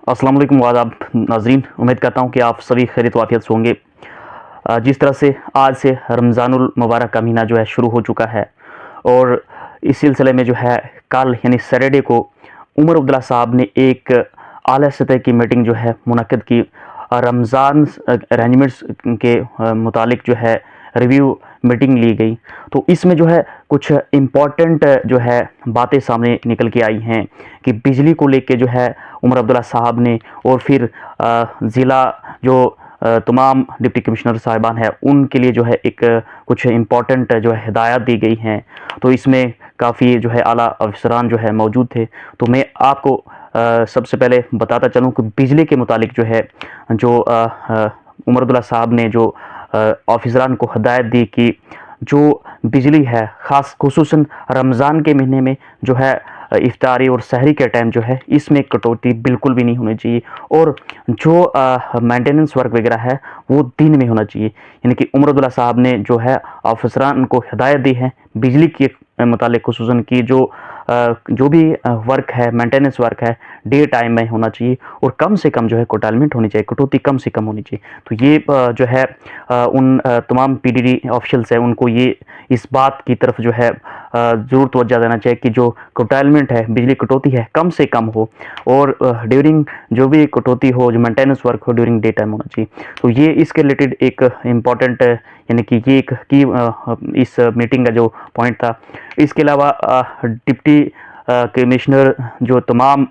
अस्सलाम वालेकुम आदाब नाज़रीन, उम्मीद करता हूँ कि आप सभी खैरियत वाफियत से होंगे। जिस तरह से आज से रमज़ानुल मुबारक का महीना जो है शुरू हो चुका है और इस सिलसिले में जो है कल यानी सैटरडे को उमर अब्दुल्ला साहब ने एक आला सतह की मीटिंग जो है मुनक्किद की। रमज़ान अरेंजमेंट्स के मुतालिक जो है रिव्यू मीटिंग ली गई। तो इसमें जो है कुछ इम्पॉर्टेंट जो है बातें सामने निकल के आई हैं कि बिजली को लेके जो है उमर अब्दुल्ला साहब ने और फिर ज़िला जो तमाम डिप्टी कमिश्नर साहिबान हैं उनके लिए जो है एक कुछ इम्पॉर्टेंट जो है हिदायत दी गई हैं। तो इसमें काफ़ी जो है आला अफसरान जो है मौजूद थे। तो मैं आपको सबसे पहले बताता चलूँ कि बिजली के मुतालिक जो है जो उमर अब्दुल्ला साहब ने जो ऑफिसरान को हिदायत दी कि जो बिजली है ख़ास खुसूसन रमज़ान के महीने में जो है इफ्तारी और सहरी के टाइम जो है इसमें कटौती बिल्कुल भी नहीं होनी चाहिए और जो मेंटेनेंस वर्क वगैरह है वो दिन में होना चाहिए। यानी कि उमर अब्दुल्ला साहब ने जो है ऑफिसरान को हिदायत दी है बिजली के मुतालिक खुसूसन की जो भी वर्क है मेंटेनेंस वर्क है डे टाइम में होना चाहिए और कम से कम जो है कोटालमेंट होनी चाहिए, कटौती कम से कम होनी चाहिए। तो ये जो है उन तमाम पीडीडी ऑफिशियल्स हैं उनको ये इस बात की तरफ जो है ज़रूर तवज्जो देना चाहिए कि जो कोटालमेंट है बिजली कटौती है कम से कम हो और ड्यूरिंग जो भी कटौती हो जो मेंटेनेंस वर्क हो ड्यूरिंग डे टाइम होना चाहिए। तो ये इसके रिलेटेड एक इम्पॉर्टेंट यानी कि ये एक की इस मीटिंग का जो पॉइंट था। इसके अलावा डिप्टी कमिश्नर जो तमाम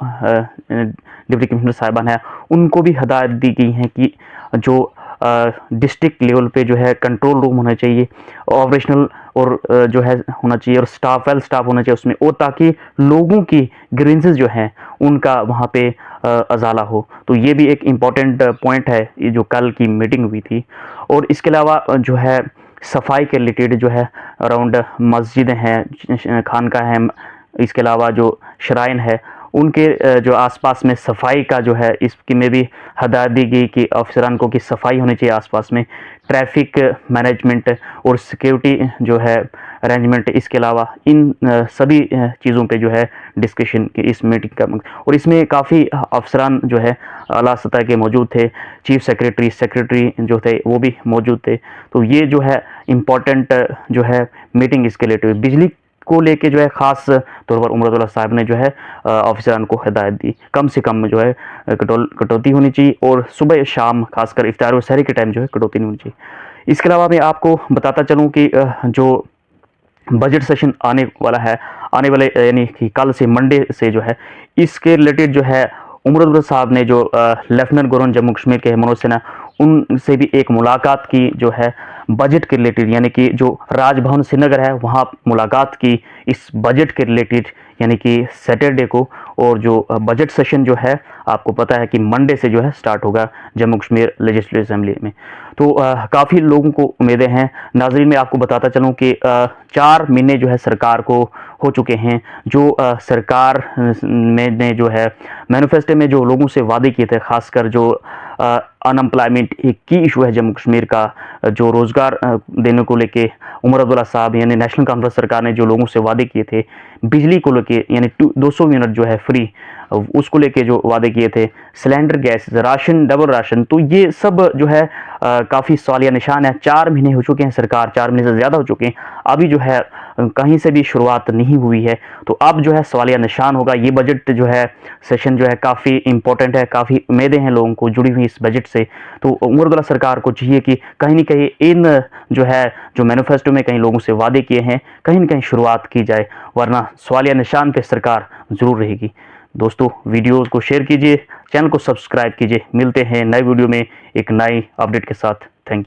डिप्टी कमिश्नर साहिबान हैं उनको भी हिदायत दी गई हैं कि जो डिस्ट्रिक्ट लेवल पे जो है कंट्रोल रूम होना चाहिए ऑपरेशनल और जो है होना चाहिए और स्टाफ वेल स्टाफ होना चाहिए उसमें और ताकि लोगों की ग्रीवेंसेस जो हैं उनका वहाँ पे अजाला हो। तो ये भी एक इम्पॉर्टेंट पॉइंट है ये जो कल की मीटिंग हुई थी। और इसके अलावा जो है सफाई के रिलेटेड जो है अराउंड मस्जिदें हैं खानका है इसके अलावा जो श्राइन है उनके जो आसपास में सफाई का जो है इसकी में भी हिदायत दी गई कि अफसरान को कि सफाई होनी चाहिए आसपास में, ट्रैफिक मैनेजमेंट और सिक्योरिटी जो है अरेंजमेंट। इसके अलावा इन सभी चीज़ों पे जो है डिस्कशन की इस मीटिंग का और इसमें काफ़ी अफसरान जो है आला सतह के मौजूद थे, चीफ सेक्रेटरी जो थे वो भी मौजूद थे। तो ये जो है इम्पॉर्टेंट जो है मीटिंग इसके रिलेटेड बिजली को लेके जो है ख़ास तौर पर उमर अब्दुल्ला साहब ने जो है ऑफिसरान को हिदायत दी कम से कम जो है कटौती होनी चाहिए और सुबह शाम खासकर इफ्तार और सहरी के टाइम जो है कटौती नहीं होनी चाहिए। इसके अलावा मैं आपको बताता चलूँ कि जो बजट सेशन आने वाला है आने वाले यानी कि कल से मंडे से जो है इसके रिलेटेड जो है उमर अब्दुल्ला साहब ने जो लेफ्टिनेंट गवर्नर जम्मू कश्मीर के मनोज सिन्हा उनसे भी एक मुलाकात की जो है बजट के रिलेटेड यानी कि जो राजभवन श्रीनगर है वहाँ मुलाकात की इस बजट के रिलेटेड यानी कि सैटरडे को। और जो बजट सेशन जो है आपको पता है कि मंडे से जो है स्टार्ट होगा जम्मू कश्मीर लेजिस्लेटिव असेंबली में। तो काफ़ी लोगों को उम्मीदें हैं। नाज़रीन मैं आपको बताता चलूँ कि 4 महीने जो है सरकार को हो चुके हैं। जो सरकार में ने जो है मैनिफेस्टो में जो लोगों से वादे किए थे खासकर जो अनएम्प्लॉयमेंट एक की इशू है जम्मू कश्मीर का जो रोज़गार देने को लेके उमर अब्दुल्ला साहब यानी नेशनल कॉन्फ्रेंस सरकार ने जो लोगों से वादे किए थे बिजली को लेके यानी 200 यूनिट जो है फ्री उसको लेके जो वादे किए थे, cylinder gas ration double ration, तो ये सब जो है काफ़ी सवालिया निशान है। 4 महीने हो चुके हैं सरकार 4 महीने से ज़्यादा हो चुके हैं अभी जो है कहीं से भी शुरुआत नहीं हुई है। तो अब जो है सवालिया निशान होगा। ये बजट जो है सेशन जो है काफ़ी इंपॉर्टेंट है, काफ़ी उम्मीदें हैं लोगों को जुड़ी हुई इस बजट से। तो उमर अब्दुल्ला सरकार को चाहिए कि कहीं ना कहीं इन जो है जो मैनिफेस्टो में कहीं लोगों से वादे किए हैं कहीं ना कहीं शुरुआत की जाए, वरना सवालिया निशान पे सरकार ज़रूर रहेगी। दोस्तों वीडियो को शेयर कीजिए, चैनल को सब्सक्राइब कीजिए। मिलते हैं नए वीडियो में एक नई अपडेट के साथ। Thank you.